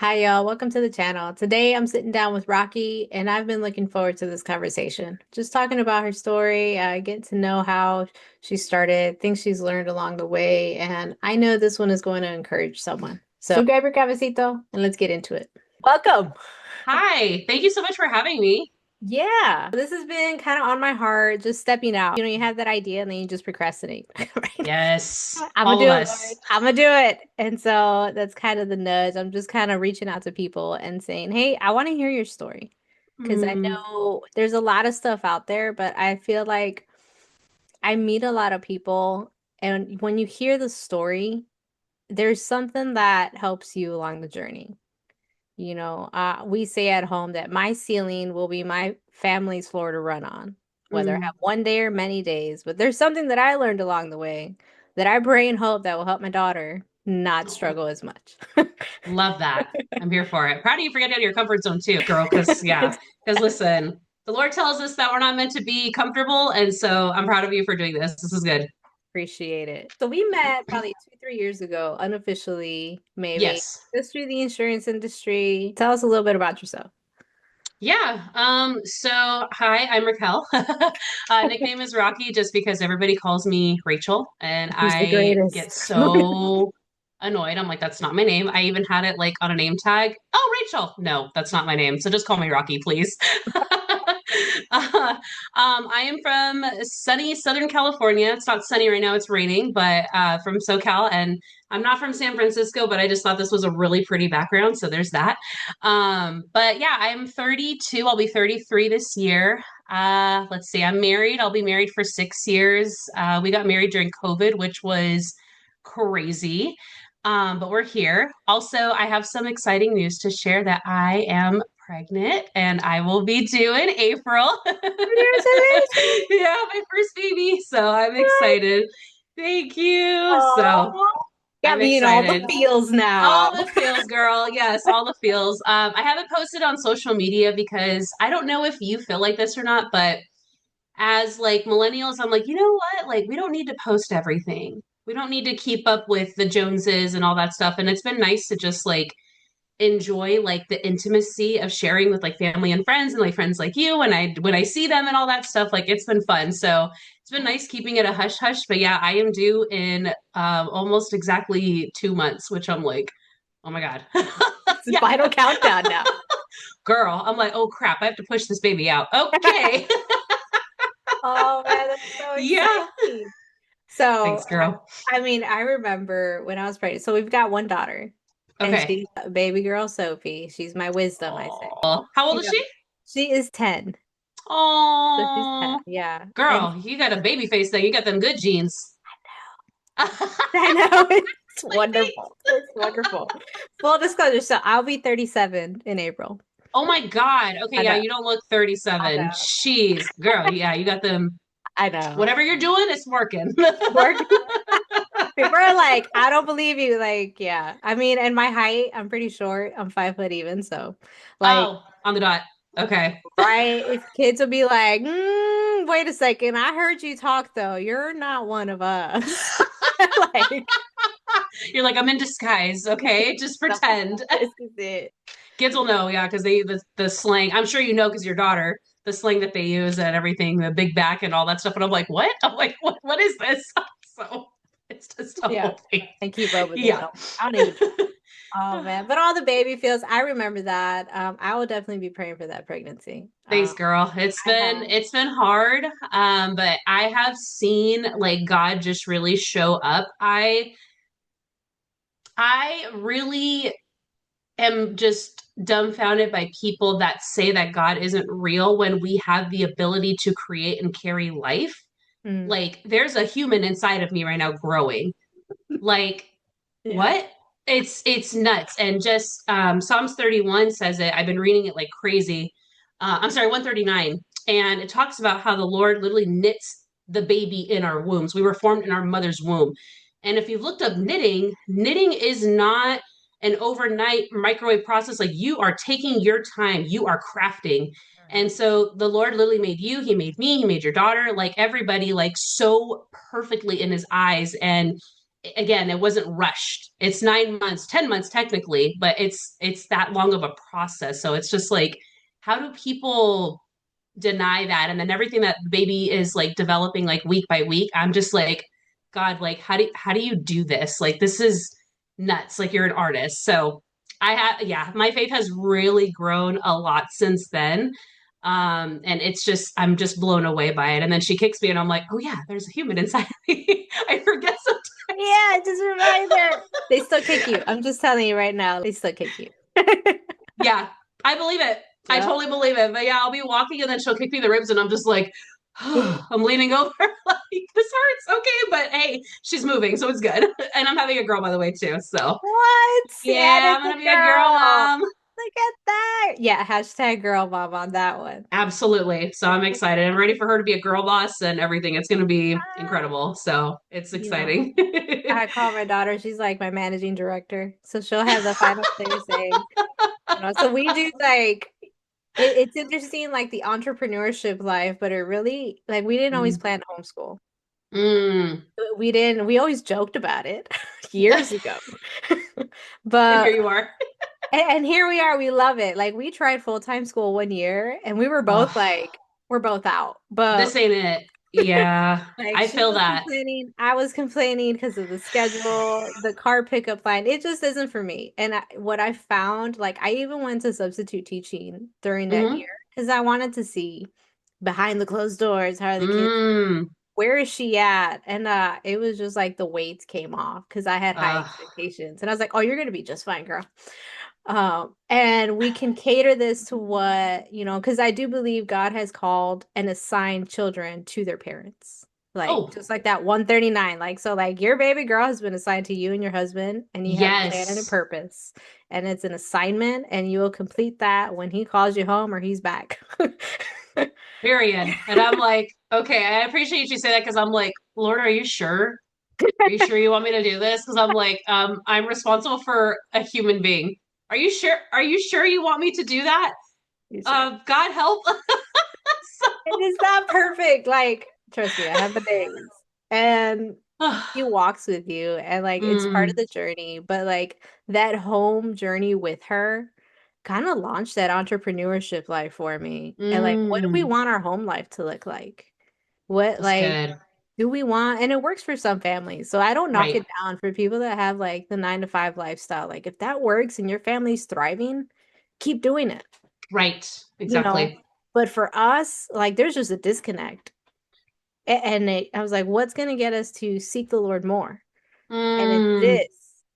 Hi, y'all. Welcome to the channel. Today I'm sitting down with Rocky, and I've been looking forward to this conversation. Just talking about her story, getting to know how she started, things she's learned along the way, and I know this one is going to encourage someone. So grab your cafecito and let's get into it. Welcome. Hi, thank you so much for having me. Yeah, this has been kind of on my heart, just stepping out. You have that idea and then you just procrastinate, right? Yes, I'm gonna all do of it, Lord. us. I'm gonna do it. And so that's kind of the nudge. I'm just kind of reaching out to people and saying, hey, I want to hear your story. Because I Hmm. know there's a lot of stuff out there, but I feel like I meet a lot of people, and when you hear the story, there's something that helps you along the journey. We say at home that my ceiling will be my family's floor to run on, whether I Mm. have one day or many days. But there's something that I learned along the way that I pray and hope that will help my daughter not struggle as much. Love that. I'm here for it. Proud of you for getting out of your comfort zone too, girl. Because listen, the Lord tells us that we're not meant to be comfortable, and so I'm proud of you for doing this. This is good. Appreciate it. So we met probably 2, 3 years ago, unofficially, maybe, Yes. just through the insurance industry. Tell us a little bit about yourself. Yeah. So hi, I'm Raquel. Nickname is Rocky just because everybody calls me Rachel, and She's the I get greatest. so annoyed. I'm like, that's not my name. I even had it like on a name tag. Oh, Rachel. No, that's not my name. So just call me Rocky, please. I am from sunny Southern California. It's not sunny right now, it's raining, but from SoCal. And I'm not from San Francisco, but I just thought this was a really pretty background. So there's that. But yeah, I'm 32. I'll be 33 this year. Let's see, I'm married. I'll be married for 6 years. We got married during COVID, which was crazy. But we're here. Also, I have some exciting news to share that I am pregnant and I will be due in April. Congratulations. Yeah, my first baby. So I'm excited. Thank you. So Oh, got I'm me in all the excited. feels now. All the feels, girl. Yes, all the feels. I haven't posted on social media because I don't know if you feel like this or not, but as like millennials, I'm like, you know what? Like, we don't need to post everything. We don't need to keep up with the Joneses and all that stuff. And it's been nice to just like enjoy like the intimacy of sharing with like family and friends and like friends like you and I when I see them and all that stuff. Like, it's been fun. So it's been nice keeping it a hush hush. But yeah, I am due in almost exactly 2 months, which I'm like, oh my God. It's the Yeah, final countdown now. girl, I'm like, oh crap, I have to push this baby out. Okay. Oh man, that's so Yeah. exciting. So, Thanks, girl. I remember when I was pregnant. So we've got one daughter, and Okay. she's a baby girl, Sophie. She's my wisdom, I say. Oh, how old You is know, she? she is 10. So she's 10, Oh, yeah. And girl, you got a baby face thing. You got them good genes. I know it's Like me. wonderful. It's wonderful. Full disclosure, so I'll be 37 in April. Oh my God. Okay, I yeah, know. you don't look I 37. know. Jeez, girl, yeah, you got them. I know. Whatever you're doing, it's working. Work. People are like, I don't believe you. Like, yeah. And my height, I'm pretty short. I'm 5 foot even. So, like, Oh, on the dot. Okay. right? If kids will be like, wait a second. I heard you talk though. You're not one of us. Like, You're like, I'm in disguise, okay? Just pretend. this is it. Kids will know, yeah, because the slang. I'm sure you know because your daughter, the slang that they use and everything, the big back and all that stuff. And I'm like, what? I'm like, what is this? So it's just a Yeah. whole thing. And keep up with it. Yeah. I don't even try. Oh man. But all the baby feels, I remember that. I will definitely be praying for that pregnancy. Thanks, girl. It's I been have. it's been hard, but I have seen like God just really show up. I really am just dumbfounded by people that say that God isn't real when we have the ability to create and carry life. Mm, Like, there's a human inside of me right now growing. Like, yeah. what? It's nuts. And just Psalms 31 says it. I've been reading it like crazy. I'm sorry, 139. And it talks about how the Lord literally knits the baby in our wombs. We were formed in our mother's womb. And if you've looked up knitting, knitting is not an overnight microwave process. Like, you are taking your time, you are crafting. And so the Lord literally made you, He made me, He made your daughter, like everybody, like so perfectly in His eyes. And again, it wasn't rushed. It's 9 months, 10 months technically, but it's that long of a process. So it's just like, how do people deny that? And then everything that the baby is like developing like week by week, I'm just like, God, like how do you do this? Like this is nuts. Like you're an artist. So I have, yeah, my faith has really grown a lot since then. And it's just, I'm just blown away by it. And then she kicks me and I'm like, oh yeah, there's a human inside of me. I forget sometimes. Yeah, just a reminder. They still kick you. I'm just telling you right now, they still kick you. Yeah, I believe it. I Yeah. totally believe it. But yeah, I'll be walking and then she'll kick me in the ribs and I'm just like, I'm leaning over like this hurts. Okay, but hey, she's moving, so it's good. And I'm having a girl by the way too. So What? Yeah, yeah, I'm that's gonna a be a girl girl. mom. Look at that. Yeah, hashtag girl mom on that one. Absolutely. So I'm excited. I'm ready for her to be a girl boss and everything. It's gonna be incredible. So it's You know, exciting. I call my daughter, she's like my managing director. So she'll have the final say. So we do like it's interesting, like the entrepreneurship life, but it really like we didn't always Mm. plan to homeschool. Mm. We didn't, we always joked about it years ago. And here But you are. and here we are, we love it. Like we tried full-time school 1 year and we were both Oh, like, we're both out. But this ain't it. Yeah, like I she feel was that. complaining, I was complaining because of the schedule, the car pickup line. It just isn't for me. And what I found, like I even went to substitute teaching during that Hmm. year because I wanted to see behind the closed doors, how are the kids, Mm. where is she at? And it was just like the weights came off because I had high Uh, expectations. And I was like, oh, you're gonna be just fine, girl. And we can cater this to what, because I do believe God has called and assigned children to their parents. Like oh, just like that 139. Like so like your baby girl has been assigned to you and your husband and you have a plan and a yes. purpose. And it's an assignment and you will complete that when he calls you home or he's back. Period. And I'm like, okay, I appreciate you say that because I'm like, Lord, are you sure? Are you sure you want me to do this? Because I'm like, I'm responsible for a human being. Are you sure? Are you sure you want me to do that? You sure? God help. It is not perfect. Like, trust me, I have the days. And So, he walks with you and like it's part of mm, the journey, but like that home journey with her kind of launched that entrepreneurship life for me. And like what do we mm, want our home life to look like? What that's like good. do we want, and it works for some families. So I don't knock Right. it down for people that have like the 9 to 5 lifestyle. Like if that works and your family's thriving, keep doing it, Right. you know. Exactly. But for us, like there's just a disconnect. I was like, what's going to get us to seek the Lord more? And it's Mm, this,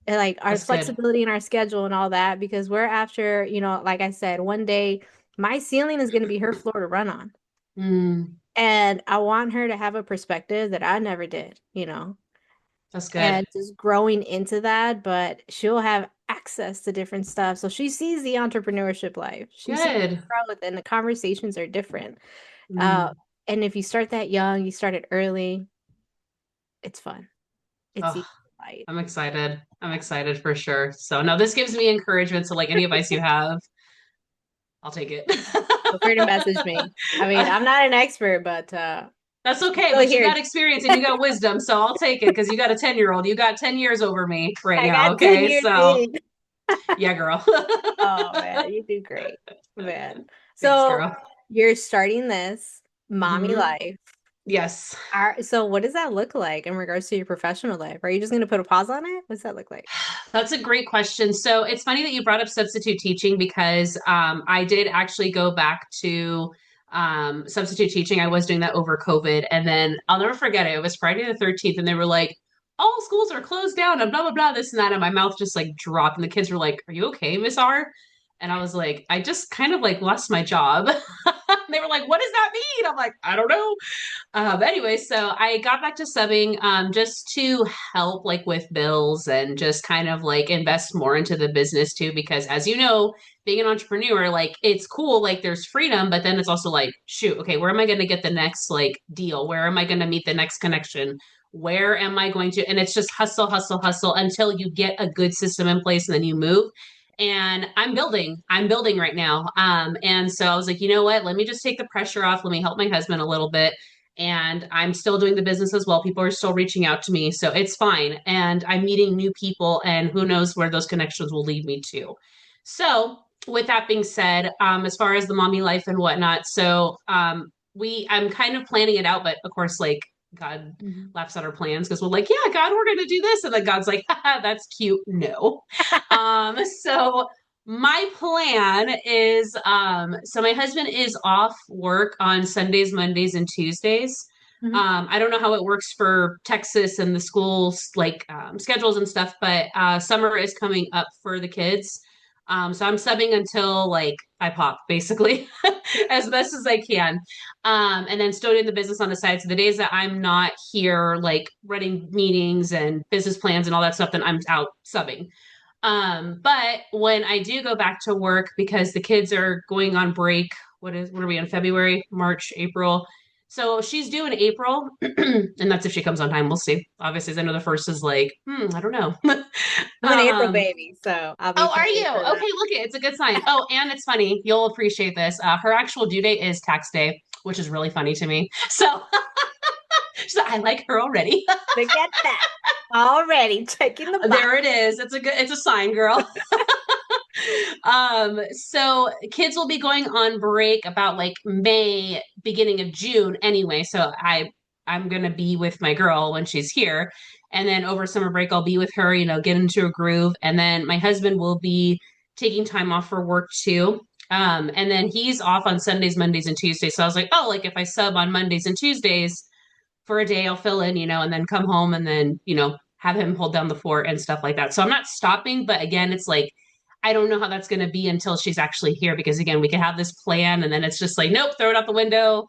and like our that's good. flexibility in our schedule and all that, because we're after, like I said, one day my ceiling is going to be her floor to run on. Mm, And I want her to have a perspective that I never did, that's good. and just growing into that, but she'll have access to different stuff. So she sees the entrepreneurship life. She sees Good. growth and the conversations are different. Uh, Mm. and if you start that young, you start it early, it's fun. It's Oh, easy to fight. I'm excited. I'm excited for sure. So no, this gives me encouragement. So like any advice you have, I'll take it. Feel free to message me. I mean, I'm not an expert, but That's I'm okay, still but you here. got experience and you got wisdom, so I'll take it because you got a 10-year-old. You got 10 years over me right I now, got 10 okay? years So, in. yeah, girl. Oh man, you do great, man. Thanks, So girl. you're starting this mommy Hmm. life. Yes. So what does that look like in regards to your professional life? Are you just going to put a pause on it? What's that look like? That's a great question. So it's funny that you brought up substitute teaching because I did actually go back to substitute teaching. I was doing that over COVID. And then I'll never forget it. It was Friday the 13th, and they were like, all schools are closed down and blah, blah, blah, this and that. And my mouth just like dropped. And the kids were like, are you okay, Miss R? And I was like, I just kind of like lost my job. They were like, what does that mean? I'm like, I don't know. But anyway, so I got back to subbing just to help like with bills and just kind of like invest more into the business too, because as you know, being an entrepreneur, like it's cool, like there's freedom, but then it's also like, shoot, okay, where am I going to get the next like deal? Where am I going to meet the next connection? Where am I going to? And it's just hustle, hustle, hustle until you get a good system in place and then you move. And I'm building right now. And so I was like, you know what? Let me just take the pressure off. Let me help my husband a little bit and I'm still doing the business as well. People are still reaching out to me, so it's fine. And I'm meeting new people, and who knows where those connections will lead me to. So, with that being said, as far as the mommy life and whatnot, so I'm kind of planning it out, but of course, like God Mhm. laughs at our plans because we're like, yeah, God, we're gonna do this, and then God's like, haha, that's cute. No. So my plan is so my husband is off work on Sundays, Mondays, and Tuesdays. Mhm. I don't know how it works for Texas and the schools like schedules and stuff, but summer is coming up for the kids. So I'm subbing until like I pop, basically, as best as I can. And then still doing the business on the side. So the days that I'm not here, like running meetings and business plans and all that stuff, then I'm out subbing. But when I do go back to work because the kids are going on break, what are we in February, March, April? So she's due in April, and that's if she comes on time. We'll see. Obviously, as I know the first is like, I don't know. I'm an April um, baby, so I'll be oh, are you? prepared for Okay, that. look it. It's a good sign. Oh, and it's funny. You'll appreciate this. Her actual due date is tax day, which is really funny to me. So, so I like her already. Look at that. Already checking the box. There it is. It's a sign, girl. So kids will be going on break about like May, beginning of June anyway. So I'm gonna be with my girl when she's here. And then over summer break I'll be with her, get into a groove. And then my husband will be taking time off for work too. And then he's off on Sundays, Mondays, and Tuesdays. So I was like, oh, like if I sub on Mondays and Tuesdays for a day, I'll fill in, and then come home and then, have him hold down the fort and stuff like that. So I'm not stopping, but again, it's like I don't know how that's going to be until she's actually here because again, we can have this plan and then it's just like nope, throw it out the window,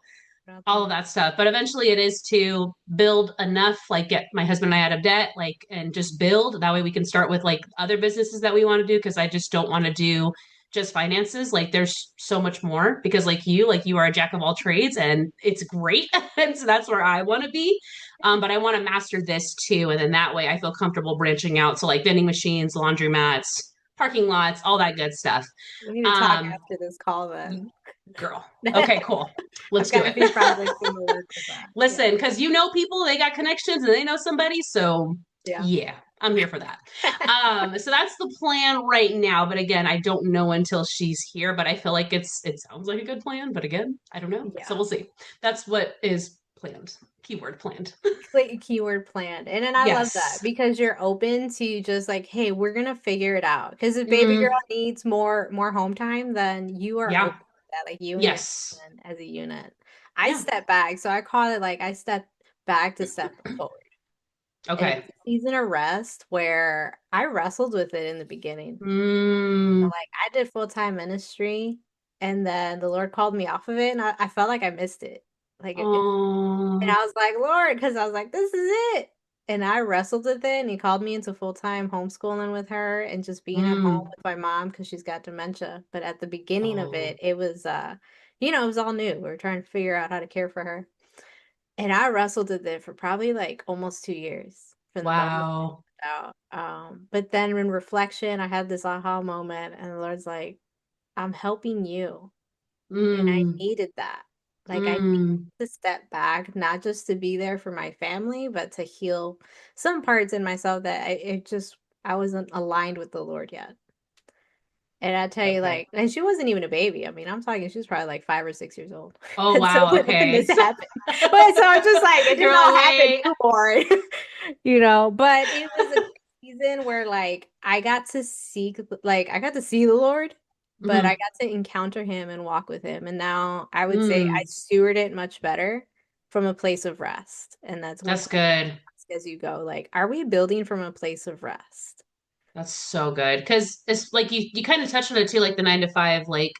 all of that stuff. But eventually it is to build enough, like get my husband and I out of debt, like and just build. That way we can start with like other businesses that we want to do because I just don't want to do just finances. Like there's so much more because like you are a jack of all trades and it's great. And so that's where I want to be. But I want to master this too. And then that way I feel comfortable branching out. So like vending machines, laundromats, parking lots, all that good stuff. We need to talk Um, after this call then. Girl. Okay, cool. Let's I've do got a few it. projects in the works with that. Yeah. Listen, because people, they got connections and they know somebody. So Yeah. yeah, I'm here for that. So that's the plan right now. But again, I don't know until she's here. But I feel like it sounds like a good plan. But again, I don't know. So Yeah. we'll see. That's what is planned. Keyword planned. Keyword planned. And I love that Yes. because you're open to just like, hey, we're gonna figure it out. Because if baby girl Mm, needs more home time, then you are yeah. open to that, like you and your Yes. husband as a unit. I Yeah. step back, so I call it like I step back to step forward. And it Okay. was a season of rest where I wrestled with it in the beginning. Mm. Like I did full-time ministry and then the Lord called me off of it and I felt like I missed it. Like and I Oh. was like, Lord, because I was like, this is it. And I wrestled with it and he called me into full-time homeschooling with her and just being at home Mm. with my mom because she's got dementia. But at the beginning of Oh. it was it was all new. We were trying to figure out how to care for her. And I wrestled with it for probably like almost 2 years from the moment Wow. out. But then in reflection, I had this aha moment, and the Lord's like, I'm helping you. And I Mm. needed that. Like, I needed Mm. to step back, not just to be there for my family, but to heal some parts in myself that I wasn't aligned with the Lord yet. And I tell you, Okay. like, and she wasn't even a baby. I mean, I'm talking, she was probably like 5 or 6 years old. Oh And so wow. when Okay. this So happened, but so I'm just like, it did you're not like, happen wait. newborn, but it was a season where like I got to see the Lord, but I Mm. got to encounter him and walk with him. And now I would say I Mm. steward it much better from a place of rest. And that's one That's question good. I ask as you go, like, are we building from a place of rest? That's so good. Because it's like you kind of touched on it too, like the 9 to 5, like,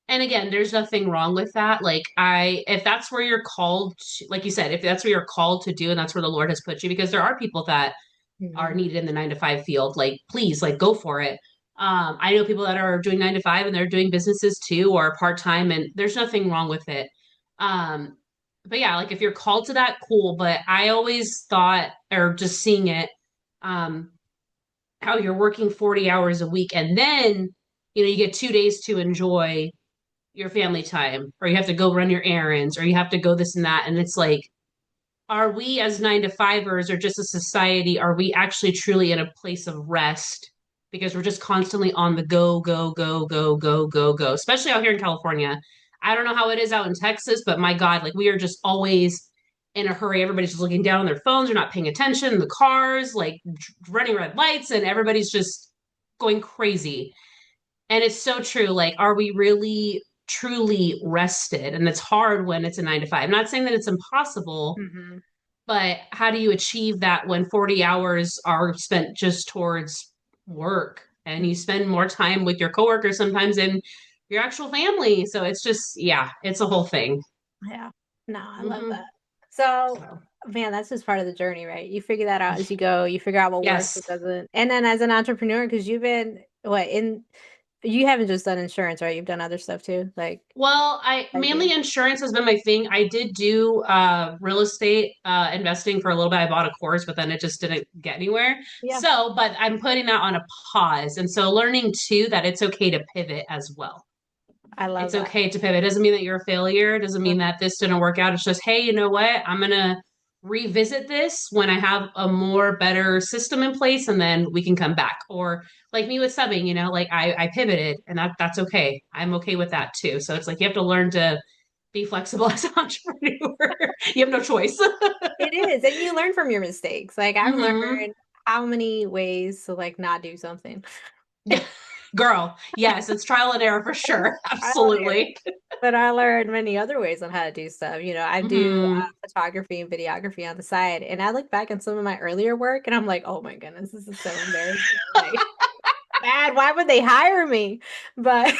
and again, there's nothing wrong with that. Like if that's where you're called to, like you said, if that's where you're called to do, and that's where the Lord has put you, because there are people that are Mhm. needed in the 9 to 5 field, like please, like go for it. I know people that are doing 9 to 5 and they're doing businesses too or part time, and there's nothing wrong with it. Um, but yeah, like if you're called to that, cool. But I always thought, or just seeing it, um, how you're working 40 hours a week and then, you get 2 days to enjoy your family time, or you have to go run your errands, or you have to go this and that. And it's like, are we as 9 to 5ers or just a society, are we actually truly in a place of rest? Because we're just constantly on the go, go, go, go, go, go, go, especially out here in California. I don't know how it is out in Texas, but my God, like we are just always in a hurry. Everybody's just looking down on their phones. They're not paying attention. The cars, like running red lights, and everybody's just going crazy. And it's so true. Like, are we really truly rested? And it's hard when it's a 9 to 5. I'm not saying that it's impossible, Hmm. but how do you achieve that when 40 hours are spent just towards work and you spend more time with your coworkers sometimes than your actual family? So it's just, yeah, it's a whole thing. Yeah. No, I love Hmm. that. So, So, man, that's just part of the journey, right? You figure that out as you go. You figure out what works, yes. what doesn't. And then as an entrepreneur, because you've been what in you haven't just done insurance, right? You've done other stuff too, like Well, I banking. mainly insurance has been my thing. I did do real estate investing for a little bit. I bought a course, but then it just didn't get anywhere. Yeah, So, but I'm putting that on a pause. And so learning too that it's okay to pivot as well. I love It's that. okay to pivot. It doesn't mean that you're a failure. It doesn't mean that this didn't work out. It's just, hey, you know what? I'm gonna revisit this when I have a more better system in place, and then we can come back. Or like me with subbing, like I pivoted, and that's okay. I'm okay with that too. So it's like you have to learn to be flexible as an entrepreneur. You have no choice. It is, and you learn from your mistakes. Like I've Hmm. learned how many ways to like not do something. Yeah, girl. Yes, it's trial and error for sure. Trial and error. Absolutely. But I learned many other ways on how to do stuff. I do Hmm. photography and videography on the side, and I look back at some of my earlier work, and I'm like, oh my goodness, this is so embarrassing. Like, bad. Why would they hire me? But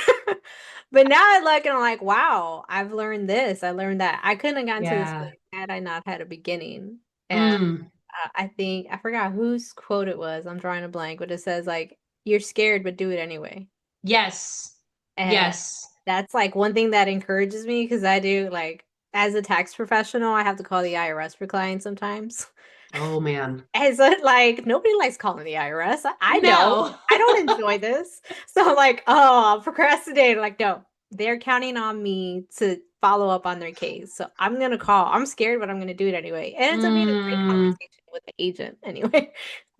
but now I look and I'm like, wow, I've learned this. I learned that. I couldn't have gotten to this Yeah. place had I not had a beginning. And Mm. I think I forgot whose quote it was. I'm drawing a blank, but it says like, "You're scared, but do it anyway." Yes. And Yes. that's like one thing that encourages me because I do like as a tax professional, I have to call the IRS for clients sometimes. Oh man. And so like nobody likes calling the IRS. I don't. No. I don't enjoy this. So I'm like, oh, I'm procrastinating. Like, no, they're counting on me to follow up on their case. So I'm gonna call. I'm scared, but I'm gonna do it anyway. And it ends up being a great Mm. conversation with the agent anyway.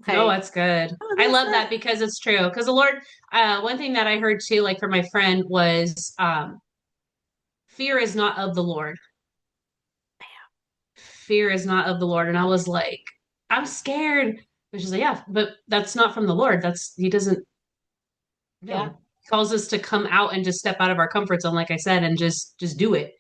No, Like, that's good. oh, I that's love that that. because it's true. Because the Lord, one thing that I heard too, like from my friend, was fear is not of the Lord. Fear is not of the Lord. And I was like, I'm scared. And she's like, yeah, but that's not from the Lord. He doesn't, Yeah. no. He calls us to come out and just step out of our comfort zone, like I said, and just do it.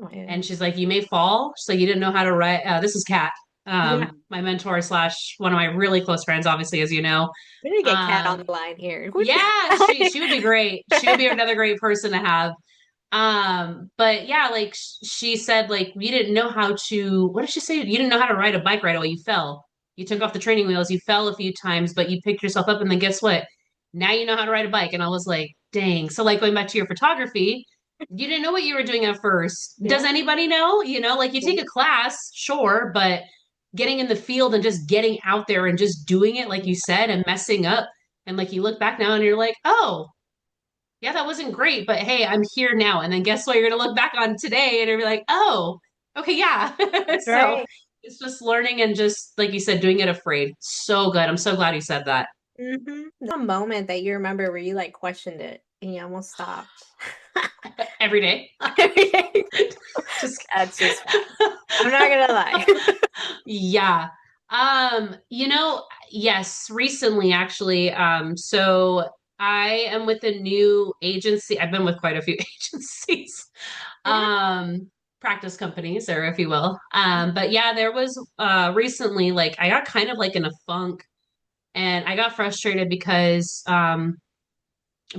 Oh, yeah. And she's like, you may fall. So you didn't know how to write. This is Kat, Yeah. my mentor slash one of my really close friends, obviously, as you know. We need to get Cat on Um, the line here. yeah, she would be great. She would be another great person to have. But yeah, like she said, like you didn't know how to. What did she say? You didn't know how to ride a bike right away. You fell. You took off the training wheels. You fell a few times, but you picked yourself up, and then guess what? Now you know how to ride a bike. And I was like, dang. So like going back to your photography, you didn't know what you were doing at first. Does Yeah. anybody know? Like you take a class, sure, but getting in the field and just getting out there and just doing it, like you said, and messing up. And like you look back now and you're like, oh, yeah, that wasn't great, but hey, I'm here now. And then guess what? You're gonna look back on today and you'll be like, oh, okay, yeah. That's So right. it's just learning and just like you said, doing it afraid. So good. I'm so glad you said that. A moment that you remember where you like questioned it and you almost stopped. Every day. Just That's just fun. I'm not gonna lie. yeah. Yes, recently actually. So I am with a new agency. I've been with quite a few agencies. Yeah. Um, practice companies, or if you will. But yeah, there was recently like I got kind of like in a funk and I got frustrated because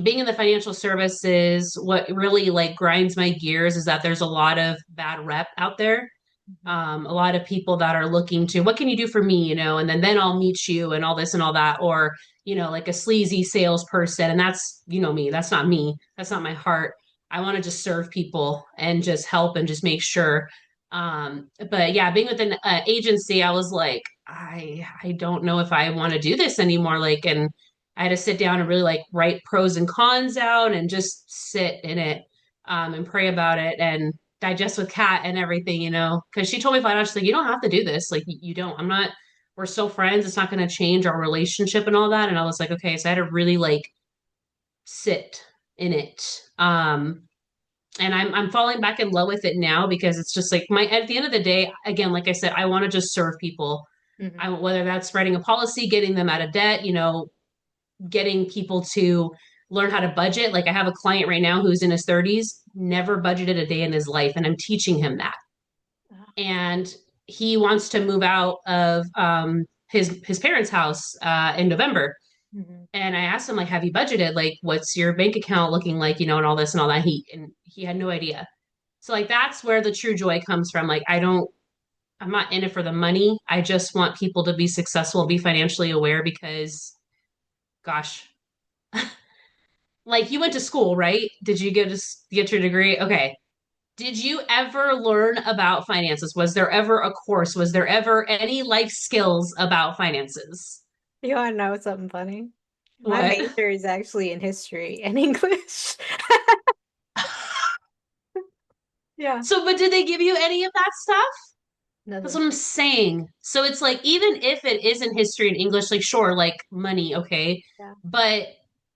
being in the financial services, what really like grinds my gears is that there's a lot of bad rep out there, a lot of people that are looking to what can you do for me, and then I'll meet you and all this and all that, or like a sleazy salesperson. And that's me, that's not me, that's not my heart. I want to just serve people and just help and just make sure. But yeah, being with an agency, I was like, I don't know if I want to do this anymore, like, and I had to sit down and really like write pros and cons out and just sit in it. and pray about it and digest with Kat and everything, because she told me flat out, she's like, you don't have to do this. Like, you don't. I'm not, we're still friends. It's not going to change our relationship and all that. And I was like, okay. So I had to really like sit in it. And I'm falling back in love with it now because it's just like at the end of the day, again, like I said, I want to just serve people. Hmm. Whether that's writing a policy, getting them out of debt, getting people to learn how to budget. Like I have a client right now who's in his 30s, never budgeted a day in his life, and I'm teaching him that. And he wants to move out of his parents' house in November. Hmm. And I asked him, like, have you budgeted? Like, what's your bank account looking like, and all this and all that. He had no idea. So like that's where the true joy comes from. Like I'm not in it for the money. I just want people to be successful, be financially aware because gosh, like you went to school, right? Did you get your degree? Okay. Did you ever learn about finances? Was there ever a course? Was there ever any life skills about finances? You want to know something funny? My What? major is actually in history and English. Yeah. So, but did they give you any of that stuff? That's Nothing. what I'm saying. So it's like, even if it is in history and English, like, sure, like money, okay. Yeah. But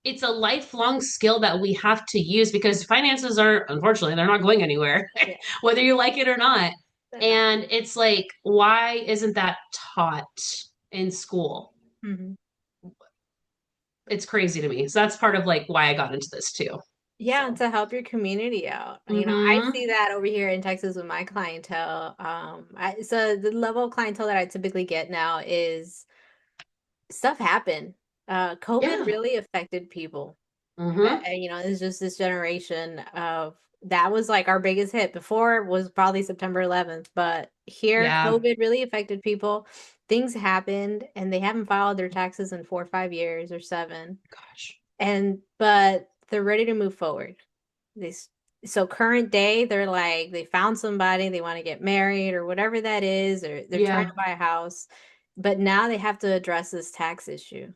it's a lifelong skill that we have to use because finances are, unfortunately, they're not going anywhere, Yeah. whether you like it or not. They're not. And it's like, why isn't that taught in school? Hmm. It's crazy to me. So that's part of like why I got into this too. Yeah, and So, to help your community out. I hmm, see that over here in Texas with my clientele. So the level of clientele that I typically get now is stuff happened. COVID yeah, really affected people. hmm, It's just this generation of that was like our biggest hit. Before was probably September 11th, but here yeah, COVID really affected people. Things happened and they haven't filed their taxes in 4 or 5 years or seven. gosh, But they're ready to move forward. They so current day, they're like they found somebody, they want to get married or whatever that is, or they're trying yeah, to buy a house. But now they have to address this tax issue. You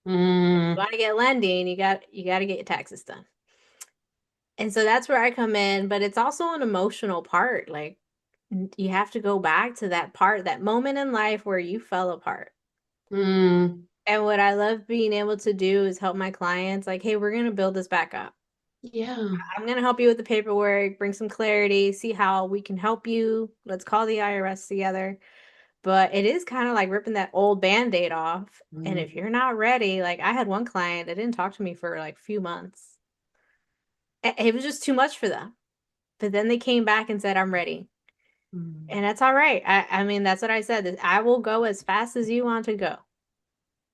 mm, want to get lending, you got to get your taxes done. And so that's where I come in, but it's also an emotional part. Like you have to go back to that part, that moment in life where you fell apart. mm, And what I love being able to do is help my clients like, hey, we're going to build this back up. yeah, I'm going to help you with the paperwork, bring some clarity, see how we can help you. Let's call the IRS together. But it is kind of like ripping that old band-aid off. And mm, if you're not ready, like I had one client that didn't talk to me for like a few months. It was just too much for them. But then they came back and said, I'm ready. mm. And that's all right. I mean, that's what I said. I will go as fast as you want to go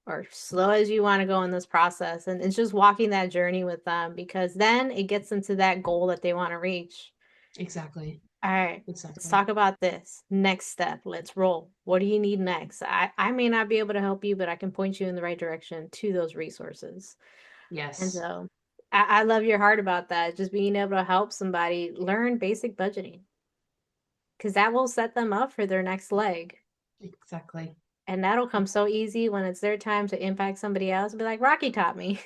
or slow as you want to go in this process. And it's just walking that journey with them because then it gets them to that goal that they want to reach. Exactly, All right, let's exactly. talk about this. Next step. Let's roll. What do you need next? I may not be able to help you, but I can point you in the right direction to those resources. And Yes, so I love your heart about that. Just being able to help somebody learn basic budgeting because that will set them up for their next leg. exactly. And that'll come so easy when it's their time to impact somebody else. Be like, Rocky taught me.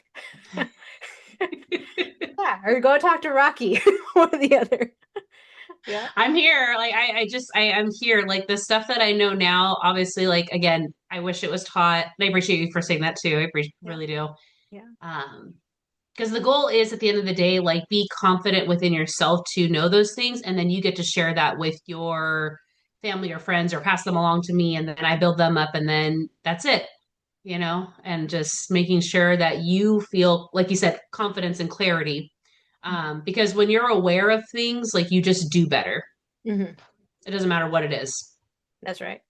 Yeah, or go talk to Rocky, one or the other. Yeah. I'm here. Like I'm here. Like the stuff that I know now, obviously, like again, I wish it was taught. And I appreciate you for saying that too. Yeah. Really do. Yeah. Um, because the goal is at the end of the day, like be confident within yourself to know those things, and then you get to share that with your family or friends or pass them along to me, and then I build them up, and then that's it, and just making sure that you feel, like you said, confidence and clarity. Because when you're aware of things, like you just do better. Hmm. It doesn't matter what it is. That's right.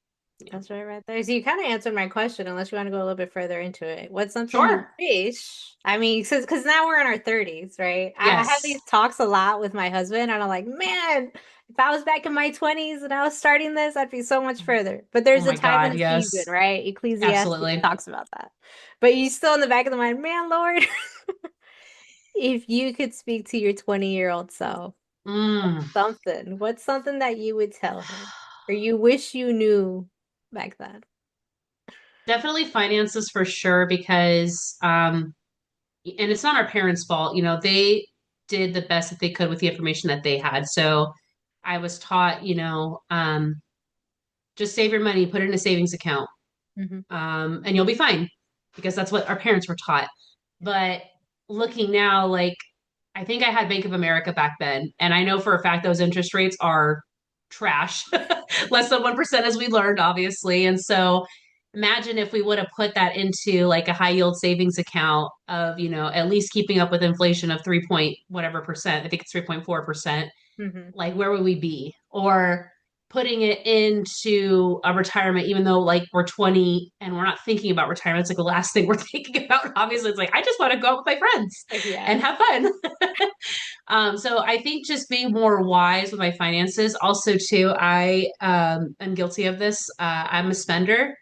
Yeah. That's right there. So you kind of answered my question, unless you want to go a little bit further into it. What's something you Sure. wish? I mean, because now we're in our 30s, right? I have Yes. these talks a lot with my husband, and I'm like, man, if I was back in my 20s and I was starting this, I'd be so much further. But Oh there's a my time and God. a season, Yes. right? Ecclesiastes Absolutely. talks about that. But you still in the back of the mind, man, Lord, if you could speak to your 20-year-old self, Mm. what's something that you would tell her or you wish you knew back then? Definitely finances for sure because and it's not our parents' fault, they did the best that they could with the information that they had. So I was taught, just save your money, put it in a savings account, Hmm. and you'll be fine because that's what our parents were taught. But looking now, like I think I had Bank of America back then, and I know for a fact those interest rates are trash, less than 1% as we learned, obviously. And so imagine if we would have put that into like a high yield savings account of, at least keeping up with inflation of 3 point whatever percent. I think it's 3.4%. Hmm. Like where would we be? Or putting it into a retirement, even though like we're 20 and we're not thinking about retirement. It's like the last thing we're thinking about. Obviously, it's like, I just want to go out with my friends Yeah. and have fun. So I think just being more wise with my finances. Also, too, I am guilty of this. I'm a spender.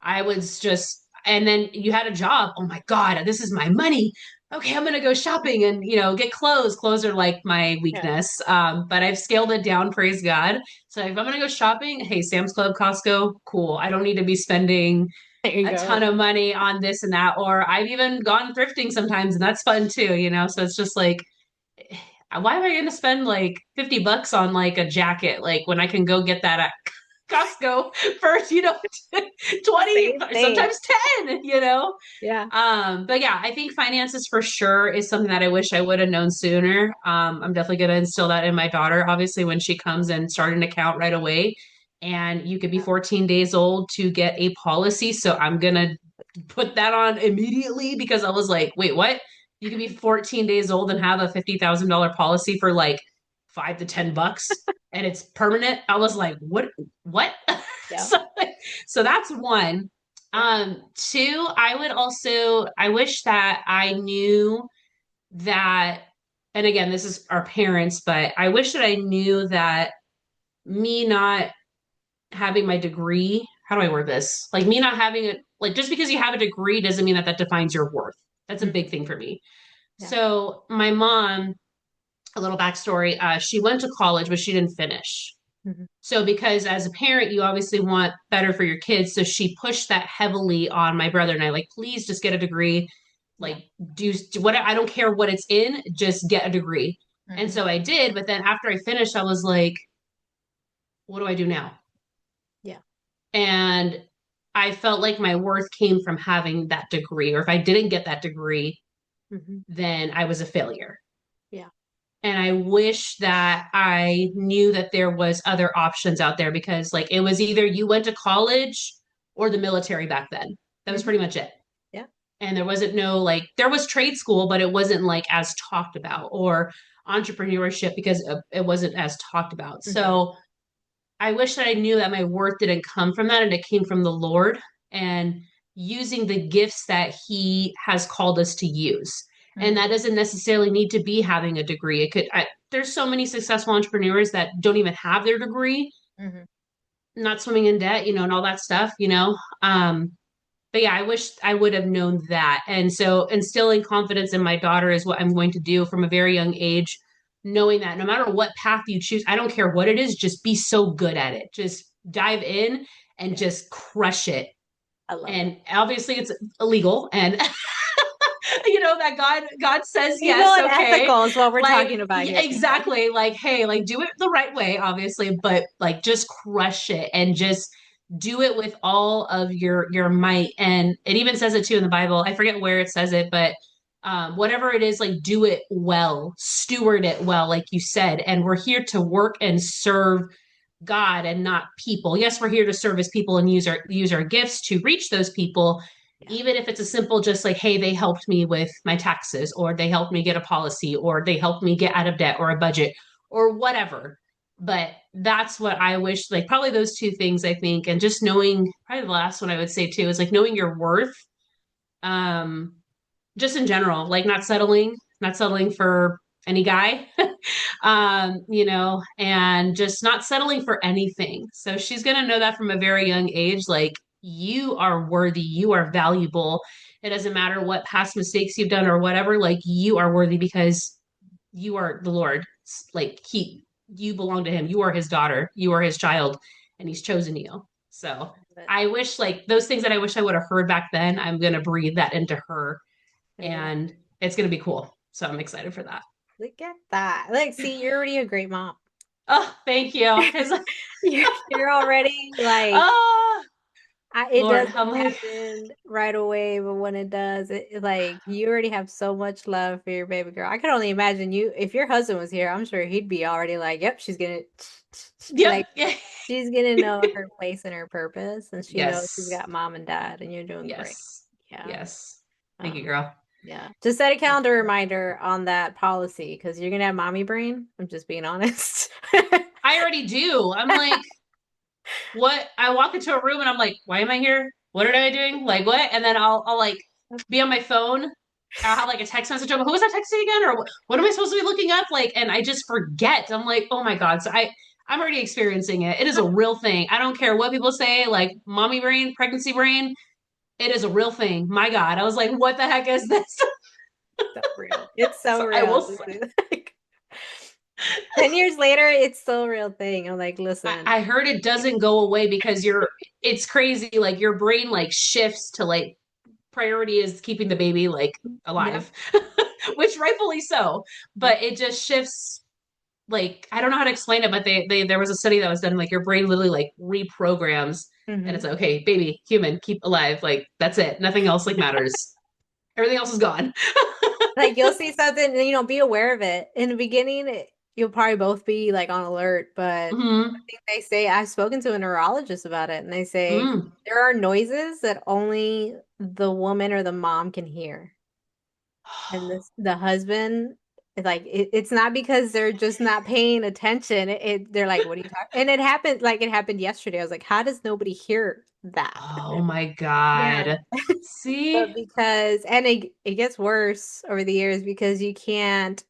I was just, and then you had a job. Oh my God, this is my money. Okay, I'm gonna go shopping and get clothes. Clothes are like my Yeah. weakness, but I've scaled it down. Praise God. So if I'm gonna go shopping, hey, Sam's Club, Costco, cool. I don't need to be spending There you a go. ton of money on this and that. Or I've even gone thrifting sometimes, and that's fun too. So it's just like why am I going to spend like $50 on like a jacket like when I can go get that at Costco for 20, Same thing. sometimes 10. Yeah. But yeah, I think finances for sure is something that I wish I would have known sooner. I'm definitely going to instill that in my daughter, obviously, when she comes and start an account right away. And you could be 14 days old to get a policy. So I'm going to put that on immediately because I was like, wait, what? You could be 14 days old and have a $50,000 policy for like $5 to $10 and it's permanent. I was like, what? Yeah. so, so that's one. Yeah. Two, I wish that I knew that, and again, this is our parents, but I wish that I knew that me not having my degree, how do I word this? Like me not having it, like just because you have a degree doesn't mean that that defines your worth. That's a Mhm. big thing for me. Yeah. So my mom, a little backstory, she went to college, but she didn't finish. Hmm. So because as a parent, you obviously want better for your kids. So she pushed that heavily on my brother and I, like, please just get a degree. Yeah. Like do what, I don't care what it's in, just get a degree. And Hmm. so I did, but then after I finished, I was like, what do I do now? Yeah. And I felt like my worth came from having that degree. Or if I didn't get that degree, Hmm. then I was a failure. Yeah. And I wish that I knew that there was other options out there because like it was either you went to college or the military back then. That was Hmm. pretty much it. Yeah. And there wasn't no like there was trade school, but it wasn't like as talked about or entrepreneurship because it wasn't as talked about. Hmm. So I wish that I knew that my worth didn't come from that and it came from the Lord and using the gifts that He has called us to use. And Hmm. that doesn't necessarily need to be having a degree. There's so many successful entrepreneurs that don't even have their degree, Hmm. not swimming in debt, and all that stuff. But yeah, I wish I would have known that. And so instilling confidence in my daughter is what I'm going to do from a very young age, knowing that no matter what path you choose, I don't care what it is, just be so good at it. Just dive in and Yeah. just crush it. I love it. And obviously it's illegal and that God says Legal yes, and okay. ethical is what we're Like talking about yeah, here, people. exactly. Like, hey, like do it the right way, obviously, but like just crush it and just do it with all of your might. And it even says it too in the Bible. I forget where it says it, but whatever it is, like do it well, steward it well, like you said. And we're here to work and serve God and not people. Yes, we're here to serve as people and use our gifts to reach those people, Yeah. even if it's a simple just like, hey, they helped me with my taxes, or they helped me get a policy, or they helped me get out of debt or a budget or whatever. But that's what I wish, like probably those two things, I think, and just knowing probably the last one I would say too is like knowing your worth. Um, just in general, like not settling for any guy, and just not settling for anything. So she's going to know that from a very young age. Like, you are worthy, you are valuable. It doesn't matter what past mistakes you've done or whatever, like, you are worthy because you are the Lord. Like, you belong to Him. You are His daughter, you are His child, and He's chosen you. So, But I wish, like, those things that I wish I would have heard back then, I'm going to breathe that into her amen. and it's going to be cool. So I'm excited for that. Look at that. Like, see, you're already a great mom. Oh, thank you. Because You're already like oh it Lord, doesn't I'm like, happen right away, but when it does, like you already have so much love for your baby girl. I could only imagine you if your husband was here, I'm sure he'd be already like, "Yep, she's gonna yep, like she's gonna know her place and her purpose, and she knows she's yes, got mom and dad, and you're doing great." yes, Yeah. yes. Thank you, Um, girl. yeah. Just set a Thank calendar you. reminder on that policy because you're gonna have mommy brain. I'm just being honest. I already do. I'm like, what? I walk into a room and I'm like, why am I here? What am I doing? Like what? And then I'll like be on my phone. I'll have like a text message of who was I texting again? Or what am I supposed to be looking up? Like, and I just forget. I'm like, oh my God. So I'm already experiencing it. It is a real thing. I don't care what people say, like mommy brain, pregnancy brain. It is a real thing. My God. I was like, what the heck is this? So real. It's so So I real. will Honestly. Like, 10 years later, it's still a real thing. I'm like, listen, I heard it doesn't go away because it's crazy. Like your brain like shifts to like priority is keeping the baby like yep. alive, which rightfully so. Yep. But it just shifts. Like I don't know how to explain it, but they there was a study that was done. Like your brain literally like reprograms, and it's Hmm. like, okay, baby, human, keep alive. Like that's it. Nothing else like matters. Everything else is gone. Like you'll see something, and, be aware of it. In the beginning, you'll probably both be like on alert, but I Hmm. think they say I've spoken to a neurologist about it, and they say Mm. there are noises that only the woman or the mom can hear. And the husband like it's not because they're just not paying attention. They're like, what are you talking? And it happened yesterday. I was like, how does nobody hear that? Oh my Yeah. God. See? But because and it gets worse over the years because you can't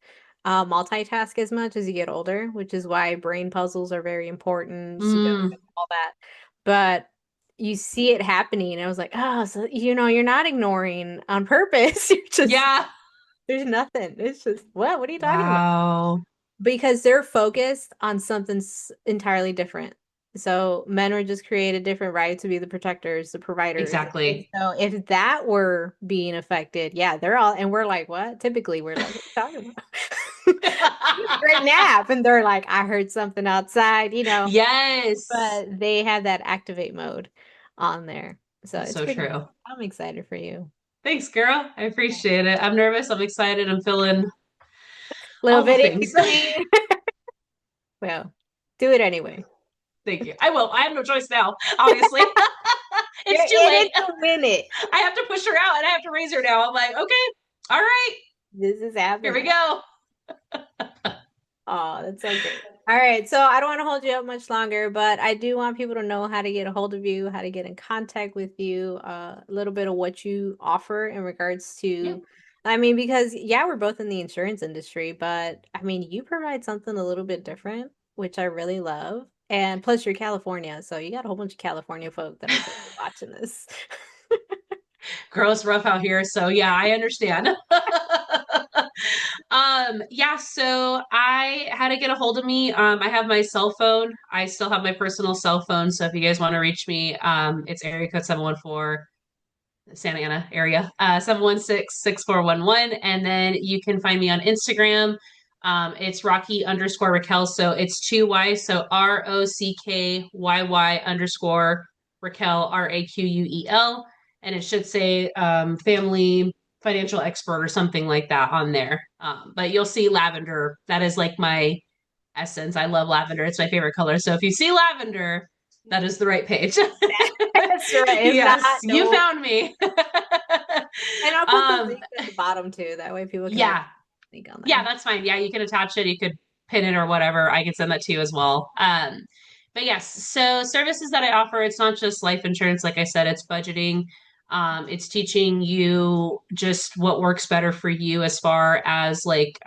multitask as much as you get older, which is why brain puzzles are very important, Mm. Sudoku, all that. But you see it happening, and I was like, oh, so you're not ignoring on purpose. You're just Yeah. there's nothing. It's just, what? What are you talking about? Wow. Because they're focused on something entirely different. So men were just created different, right? To be the protectors, the providers. And Exactly. so if that were being affected, yeah, they're all, and we're like, what? Typically, we're like, what are you talking about? Great nap. And they're like, I heard something outside, Yes. but they have that activate mode on there. So That's it's so pretty, true. I'm excited for you. Thanks, girl. I appreciate it. I'm nervous. I'm excited. I'm feeling Little all the bit in things. between. Well, do it anyway. Thank you. I will. I have no choice now, obviously. You're It's too in it late. to win it. I have to push her out and I have to raise her now. I'm like, okay, all right, This is here we happening. go. Oh, that's so great. All right, so I don't want to hold you up much longer, but I do want people to know how to get a hold of you, how to get in contact with you, a little bit of what you offer in regards Yeah. to, I mean, because yeah, we're both in the insurance industry, but I mean, you provide something a little bit different, which I really love. And plus, you're California, so you got a whole bunch of California folk that are probably watching this. Girl, it's rough out here. So yeah, I understand. Yeah, so I had to get a hold of me. I have my cell phone. I still have my personal cell phone. So if you guys want to reach me, it's area code 714 Santa Ana area, 716-6411. And then you can find me on Instagram. It's Rocky_Raquel. So it's two Y. So ROCKYY _ Raquel. And it should say family financial expert or something like that on there. But you'll see lavender. That is like my essence. I love lavender. It's my favorite color. So if you see lavender, that is the right page. That's right. If not, Yes, you no. found me. And I'll put the um, link at the bottom too. That way people can yeah, actually link on yeah, there. that's fine. Yeah, you can attach it. You could pin it or whatever. I can send that to you as well. But yes, so services that I offer, it's not just life insurance. Like I said, it's budgeting. It's teaching you just what works better for you as far as like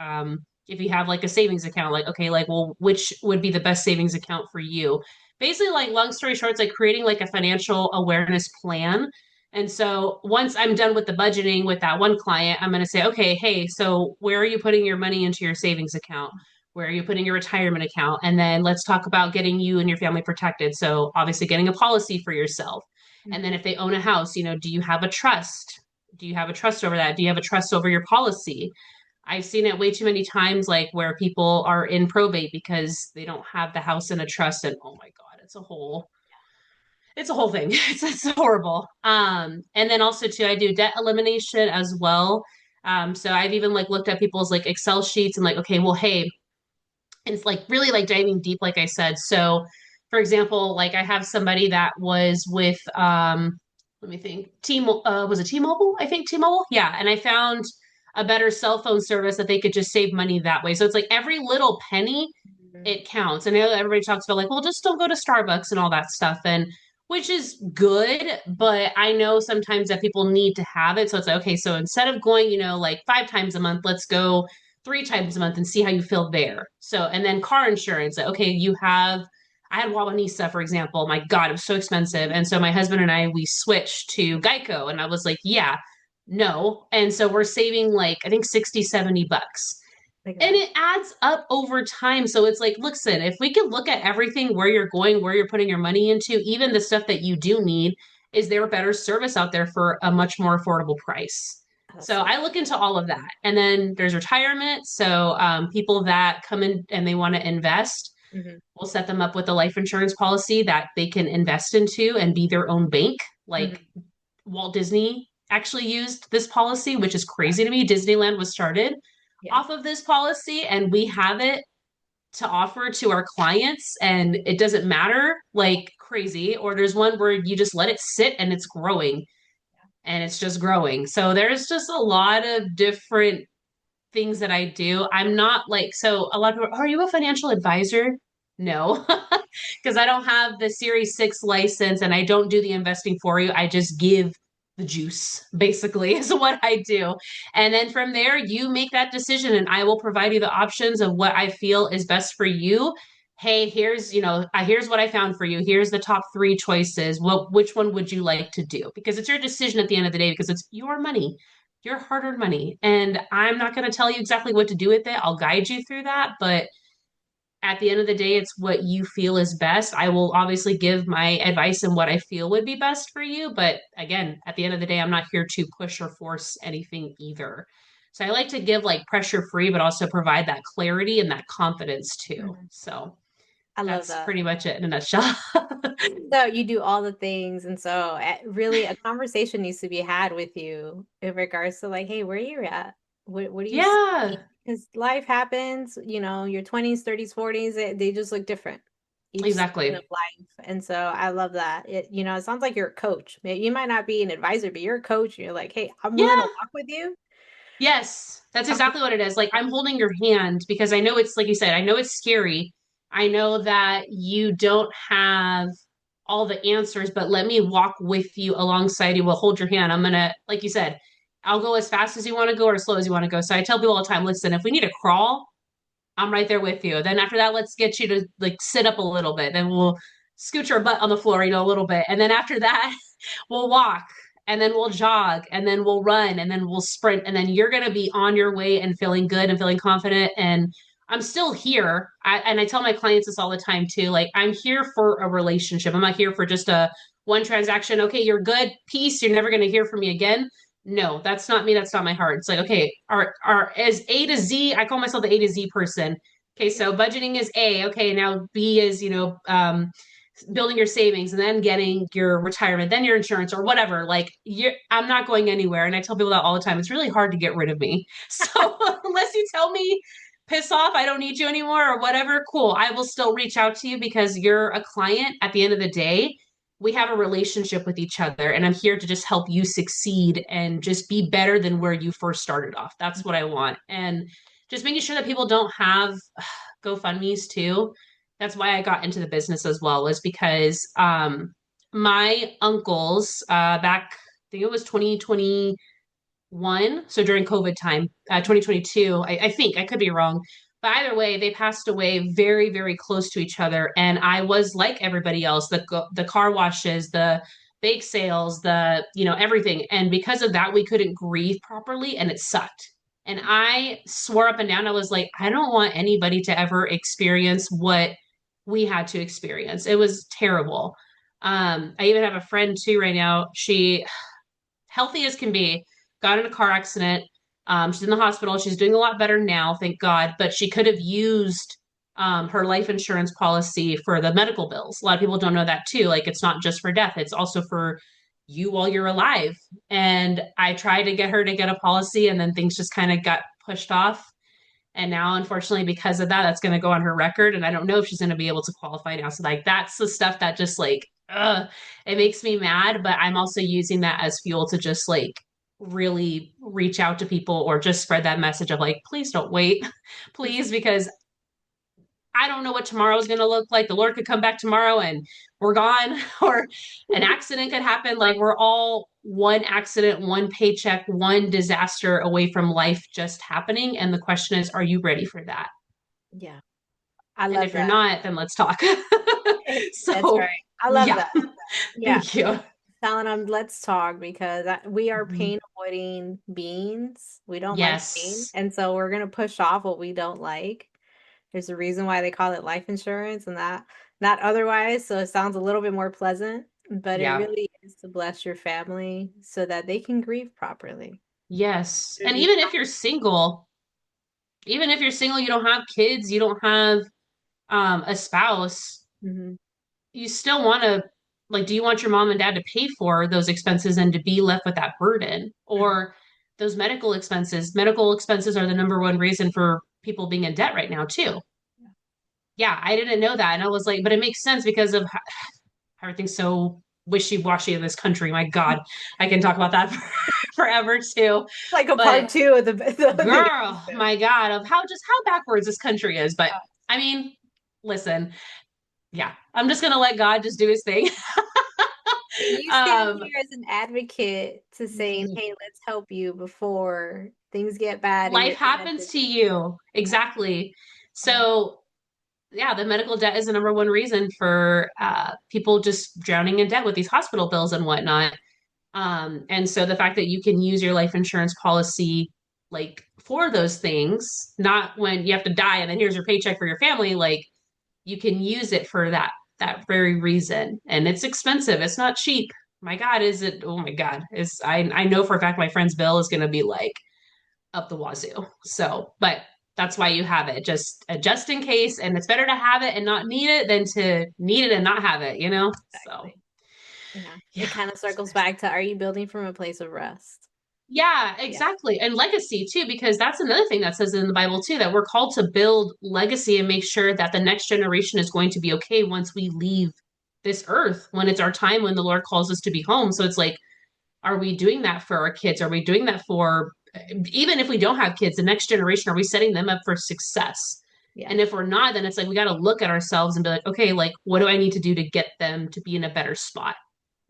if you have like a savings account, like okay, like well, which would be the best savings account for you? Basically, like long story short, it's like creating like a financial awareness plan. And so once I'm done with the budgeting with that one client, I'm going to say, okay, hey, so where are you putting your money into your savings account? Where are you putting your retirement account? And then let's talk about getting you and your family protected. So obviously getting a policy for yourself. And then Mhm. if they own a house, do you have a trust? Do you have a trust over that? Do you have a trust over your policy? I've seen it way too many times, like where people are in probate because they don't have the house in a trust, and oh my God, it's a whole thing. It's horrible. And then also too, I do debt elimination as well. So I've even like looked at people's like Excel sheets and like, okay, well, hey, it's like really like diving deep, like I said. So, for example, like I have somebody that was with let me think, was it T-Mobile? I think T-Mobile. Yeah, and I found a better cell phone service that they could just save money that way. So it's like every little penny Mhm. it counts. And I know everybody talks about like, well, just don't go to Starbucks and all that stuff, and which is good, but I know sometimes that people need to have it. So it's like, okay, so instead of going, like 5 times a month, let's go 3 times a month and see how you feel there. So, and then car insurance. Okay, I had Wawanisa, for example. My God, it was so expensive. And so my husband and I, we switched to Geico. And I was like, yeah, no. And so we're saving like, I think 60, $70. Like And that. it adds up over time. So it's like, listen, if we could look at everything, where you're going, where you're putting your money into, even the stuff that you do need, is there a better service out there for a much more affordable price? That's So so I look into all of that. And then there's retirement. So people that come in and they want to invest, hmm we'll set them up with a life insurance policy that they can invest into and be their own bank. Like hmm Walt Disney actually used this policy, which is Yeah. crazy to me. Disneyland was started Yeah. off of this policy, and we have it to offer to our clients, and it doesn't matter like crazy. Or there's one where you just let it sit and it's growing, and it's just growing. So there's just a lot of different things that I do. I'm not like, so a lot of people, are you a financial advisor? No, because I don't have the Series 6 license and I don't do the investing for you. I just give the juice, basically, is what I do. And then from there, you make that decision and I will provide you the options of what I feel is best for you. Hey, here's what I found for you. Here's the top three choices. Which one would you like to do? Because it's your decision at the end of the day, because it's your money, your hard-earned money. And I'm not going to tell you exactly what to do with it. I'll guide you through that, but at the end of the day, it's what you feel is best. I will obviously give my advice and what I feel would be best for you, but again, at the end of the day, I'm not here to push or force anything either. So I like to give like pressure free, but also provide that clarity and that confidence too. Mhm. So I love that's that. pretty much it in a nutshell. So you do all the things, and so really a conversation needs to be had with you in regards to like, hey, where you at? What do you see? Yeah, Because life happens, your 20s, 30s, 40s, they just look different each season of exactly. life. And so I love that. It sounds like you're a coach. You might not be an advisor, but you're a coach. You're like, hey, I'm willing to Yeah. walk with you. Yes, that's I'm exactly what it is. Like I'm holding your hand because I know it's like you said, I know it's scary. I know that you don't have all the answers, but let me walk with you alongside you. We'll hold your hand. I'm gonna, like you said, I'll go as fast as you want to go or as slow as you want to go. So I tell people all the time, listen, if we need to crawl, I'm right there with you. Then after that, let's get you to like sit up a little bit. Then we'll scoot your butt on the floor, a little bit. And then after that, we'll walk and then we'll jog and then we'll run and then we'll sprint. And then you're going to be on your way and feeling good and feeling confident. And I'm still here. And I tell my clients this all the time too. Like, I'm here for a relationship. I'm not here for just a one transaction. Okay, you're good. Peace. You're never going to hear from me again. No, that's not me. That's not my heart. It's like, okay, our as A to Z, I call myself the A to Z person. Okay, Yeah. so budgeting is A. Okay, now B is, building your savings and then getting your retirement, then your insurance or whatever. Like I'm not going anywhere. And I tell people that all the time. It's really hard to get rid of me. So unless you tell me piss off, I don't need you anymore or whatever, cool. I will still reach out to you because you're a client at the end of the day. We have a relationship with each other and I'm here to just help you succeed and just be better than where you first started off. That's what I want. And just making sure that people don't have GoFundMe's too. That's why I got into the business as well, was because my uncles back, I think it was 2021, so during COVID time, 2022, I think, I could be wrong. But either way, they passed away very, very close to each other. And I was like everybody else, the car washes, the bake sales, everything. And because of that, we couldn't grieve properly and it sucked. And I swore up and down, I was like, I don't want anybody to ever experience what we had to experience. It was terrible. I even have a friend too right now. She, healthy as can be, got in a car accident. She's in the hospital. She's doing a lot better now, thank God. But she could have used her life insurance policy for the medical bills. A lot of people don't know that too. Like it's not just for death; it's also for you while you're alive. And I tried to get her to get a policy, and then things just kind of got pushed off. And now, unfortunately, because of that, that's going to go on her record. And I don't know if she's going to be able to qualify now. So, like, that's the stuff that just like, it makes me mad. But I'm also using that as fuel to just like really reach out to people or just spread that message of like, please don't wait, please, because I don't know what tomorrow is going to look like. The Lord could come back tomorrow and we're gone, or an accident could happen. Like we're all one accident, one paycheck, one disaster away from life just happening. And the question is, are you ready for that? Yeah. I And love if you're that. not, then let's talk. That's So, right. I love yeah, that. Yeah. thank you. Telling them, let's talk because we are Mhm. pain avoiding beings. We don't like pain. Yes. And so we're going to push off what we don't like. There's a reason why they call it life insurance and that not otherwise. So it sounds a little bit more pleasant, but it Yeah. really is to bless your family so that they can grieve properly. Yes. There's And no, even if you're single, you don't have kids, you don't have a spouse, mhm. you still want to like do you want your mom and dad to pay for those expenses and to be left with that burden Mhm. or those medical expenses are the number one reason for people being in debt right now too. Yeah, I didn't know that and I was like but it makes sense because of how everything's so wishy-washy in this country. My God, I can talk about that forever too. Like a part But two of the girl, episode. my God, of how backwards this country is. But I mean, listen, yeah, I'm just gonna let God just do his thing. And you stand um, here as an advocate to saying, hey, let's help you before things get bad and life you're in a happens to position. you. Exactly. Yeah. So, yeah, the medical debt is the number one reason for people just drowning in debt with these hospital bills and whatnot. And so the fact that you can use your life insurance policy like for those things, not when you have to die and then here's your paycheck for your family, like you can use it for that very reason. And it's expensive. It's not cheap. My God, is it? Oh my God, is I know for a fact my friend's bill is going to be like up the wazoo. So, but that's why you have it, just in case. And it's better to have it and not need it than to need it and not have it. You know. So Exactly. Yeah. yeah. It kind of So circles there's back to, are you building from a place of rest? yeah, Yeah. exactly. And legacy too, because that's another thing that says in the Bible too, that we're called to build legacy and make sure that the next generation is going to be okay once we leave this earth, when it's our time, when the Lord calls us to be home. So it's like, are we doing that for our kids? Are we doing that for, even if we don't have kids, the next generation, are we setting them up for success? Yeah. And if we're not, then it's like, we got to look at ourselves and be like, okay, like, what do I need to do to get them to be in a better spot?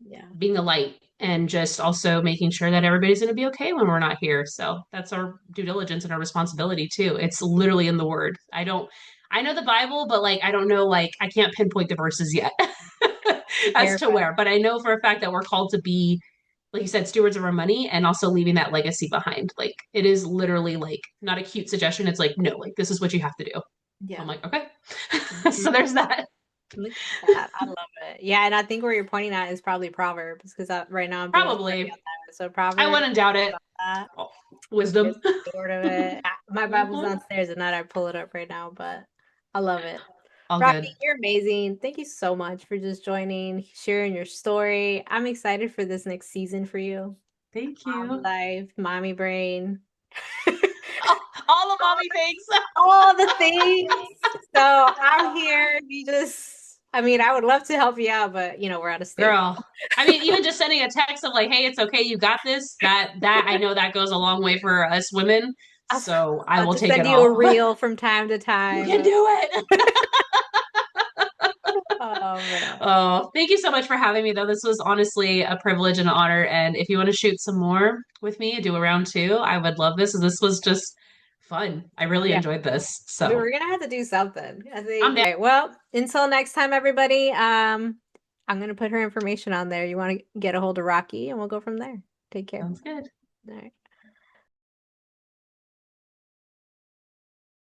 Yeah. Being a light and just also making sure that everybody's going to be okay when we're not here. So that's our due diligence and our responsibility too. It's literally in the word. I know the Bible, but like, I don't know, like, I can't pinpoint the verses yet as to Verify. where, but I know for a fact that we're called to be, like you said, stewards of our money and also leaving that legacy behind. Like, it is literally like not a cute suggestion. It's like, no, like, this is what you have to do. I'm Yeah. like, okay. Mhm. So there's that. Look at that. I love it. Yeah. And I think where you're pointing at is probably Proverbs because right now I'm doing a study Probably. on that. So I Proverbs, wouldn't doubt it. about that. Oh, wisdom. Good sort of it. My Bible's Mhm. downstairs and not I pull it up right now, but I love it. All Rocky, good. you're amazing. Thank you so much for just joining, sharing your story. I'm excited for this next season for you. Thank Mommy you. life, mommy brain, All the mommy things. all the things. So I'm here. I mean, I would love to help you out, but we're out of state. Girl. I mean, even just sending a text of like, hey, it's okay, you got this. That I know that goes a long way for us women. I was So I about will to take send it you a all. reel from time to You time. can do it. Oh man. Oh, thank you so much for having me though. This was honestly a privilege and an honor. And if you want to shoot some more with me, do a round two, I would love this. This was just fun. I really Yeah. enjoyed this. So We're gonna have to do something. I I'm think. down. All right. Well, until next time, everybody. I'm gonna put her information on there. You want to get a hold of Rocky, and we'll go from there. Take care. Sounds good. All right.